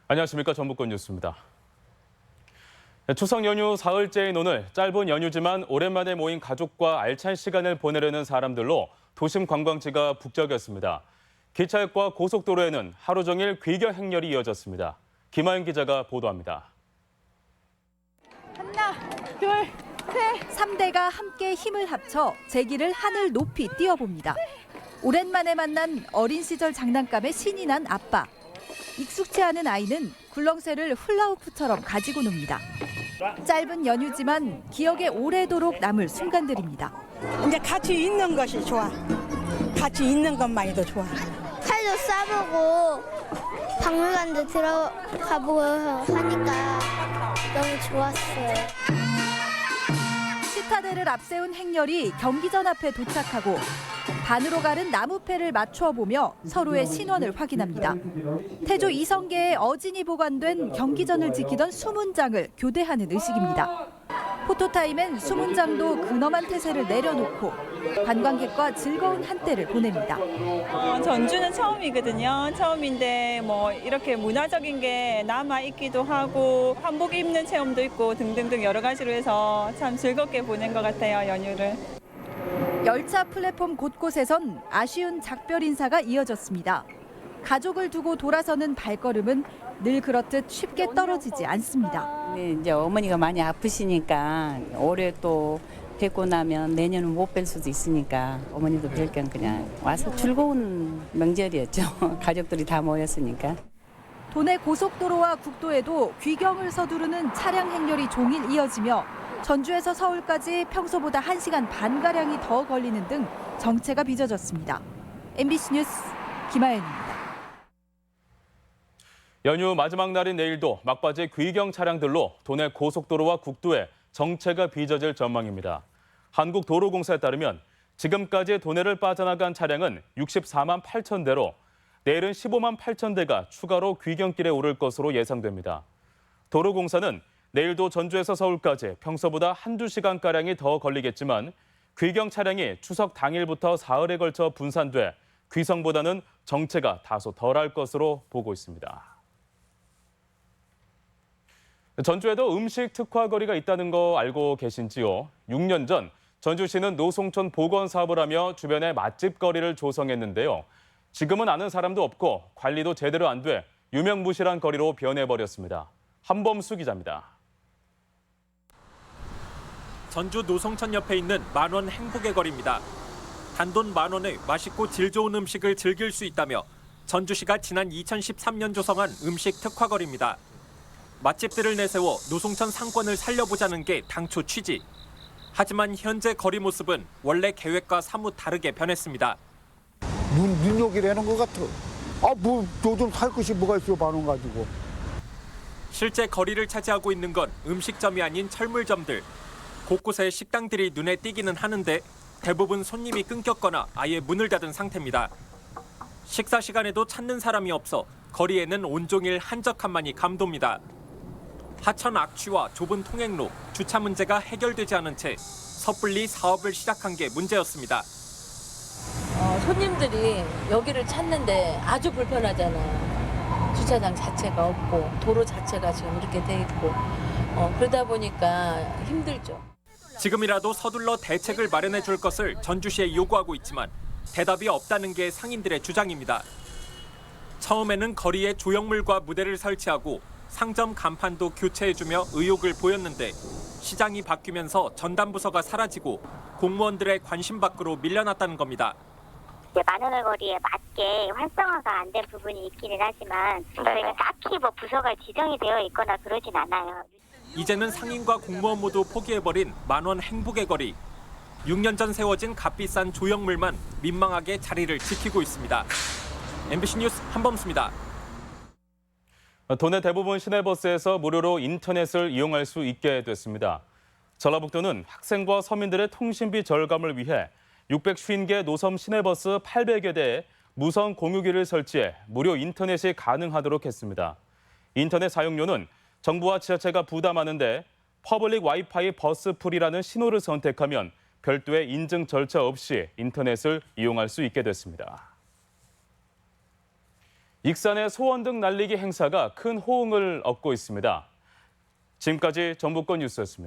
안녕하십니까. 전북권 뉴스입니다. 추석 연휴 사흘째인 오늘 짧은 연휴지만 오랜만에 모인 가족과 알찬 시간을 보내려는 사람들로 도심 관광지가 북적였습니다. 기차역과 고속도로에는 하루 종일 귀경 행렬이 이어졌습니다. 김하연 기자가 보도합니다. 하나, 둘, 셋. 3대가 함께 힘을 합쳐 제기를 하늘 높이 띄워봅니다. 오랜만에 만난 어린 시절 장난감에 신이 난 아빠. 익숙치 않은 아이는 굴렁쇠를 훌라후프처럼 가지고 놉니다. 짧은 연휴지만 기억에 오래도록 남을 순간들입니다. 이제 같이 있는 것이 좋아. 같이 있는 것만이도 좋아. 칼도 쏴보고 박물관도 들어가보고 하니까 너무 좋았어요. 시타대를 앞세운 행렬이 경기전 앞에 도착하고 반으로 가른 나무패를 맞추어 보며 서로의 신원을 확인합니다. 태조 이성계의 어진이 보관된 경기전을 지키던 수문장을 교대하는 의식입니다. 포토타임엔 수문장도 근엄한 태세를 내려놓고 관광객과 즐거운 한때를 보냅니다. 전주는 처음이거든요. 처음인데 이렇게 문화적인 게 남아 있기도 하고 한복 입는 체험도 있고 등등등 여러 가지로 해서 참 즐겁게 보낸 것 같아요, 연휴를. 열차 플랫폼 곳곳에선 아쉬운 작별 인사가 이어졌습니다. 가족을 두고 돌아서는 발걸음은 늘 그렇듯 쉽게 떨어지지 않습니다. 네, 이제 어머니가 많이 아프시니까 올해 또 뵙고 나면 내년은 못 뵐 수도 있으니까 어머니도 뵐 겸 그냥 와서 즐거운 명절이었죠. 가족들이 다 모였으니까. 도내 고속도로와 국도에도 귀경을 서두르는 차량 행렬이 종일 이어지며 전주에서 서울까지 평소보다 1시간 반가량이 더 걸리는 등 정체가 빚어졌습니다. MBC 뉴스 김하연입니다. 연휴 마지막 날인 내일도 막바지 귀경 차량들로 도내 고속도로와 국도에 정체가 빚어질 전망입니다. 한국도로공사에 따르면 지금까지 도내를 빠져나간 차량은 64만 8천 대로 내일은 15만 8천 대가 추가로 귀경길에 오를 것으로 예상됩니다. 도로공사는 내일도 전주에서 서울까지 평소보다 한두 시간가량이 더 걸리겠지만 귀경 차량이 추석 당일부터 사흘에 걸쳐 분산돼 귀성보다는 정체가 다소 덜할 것으로 보고 있습니다. 전주에도 음식 특화거리가 있다는 거 알고 계신지요? 6년 전 전주시는 노송촌 복원 사업을 하며 주변에 맛집 거리를 조성했는데요. 지금은 아는 사람도 없고 관리도 제대로 안 돼 유명무실한 거리로 변해버렸습니다. 한범수 기자입니다. 전주 노송천 옆에 있는 만원 행복의 거리입니다. 단돈 만원에 맛있고 질 좋은 음식을 즐길 수 있다며 전주시가 지난 2013년 조성한 음식 특화거리입니다. 맛집들을 내세워 노송천 상권을 살려보자는 게 당초 취지. 하지만 현재 거리 모습은 원래 계획과 사뭇 다르게 변했습니다. 눈욕이라는 것 같아. 요즘 살 것이 뭐가 있어, 만원 가지고. 실제 거리를 차지하고 있는 건 음식점이 아닌 철물점들. 곳곳에 식당들이 눈에 띄기는 하는데 대부분 손님이 끊겼거나 아예 문을 닫은 상태입니다. 식사 시간에도 찾는 사람이 없어 거리에는 온종일 한적함만이 감돕니다. 하천 악취와 좁은 통행로, 주차 문제가 해결되지 않은 채 섣불리 사업을 시작한 게 문제였습니다. 손님들이 여기를 찾는데 아주 불편하잖아요. 주차장 자체가 없고 도로 자체가 지금 이렇게 돼 있고 그러다 보니까 힘들죠. 지금이라도 서둘러 대책을 마련해 줄 것을 전주시에 요구하고 있지만 대답이 없다는 게 상인들의 주장입니다. 처음에는 거리에 조형물과 무대를 설치하고 상점 간판도 교체해주며 의욕을 보였는데 시장이 바뀌면서 전담부서가 사라지고 공무원들의 관심 밖으로 밀려났다는 겁니다. 만원의 거리에 맞게 활성화가 안 된 부분이 있기는 하지만 저희가 딱히 부서가 지정이 되어 있거나 그러진 않아요. 이제는 상인과 공무원 모두 포기해버린 만원 행복의 거리. 6년 전 세워진 값비싼 조형물만 민망하게 자리를 지키고 있습니다. MBC 뉴스 한범수입니다. 도내 대부분 시내버스에서 무료로 인터넷을 이용할 수 있게 됐습니다. 전라북도는 학생과 서민들의 통신비 절감을 위해 650개 노섬 시내버스 800여 대에 무선 공유기를 설치해 무료 인터넷이 가능하도록 했습니다. 인터넷 사용료는 정부와 지자체가 부담하는데 퍼블릭 와이파이 버스풀이라는 신호를 선택하면 별도의 인증 절차 없이 인터넷을 이용할 수 있게 됐습니다. 익산의 소원등 날리기 행사가 큰 호응을 얻고 있습니다. 지금까지 전북권 뉴스였습니다.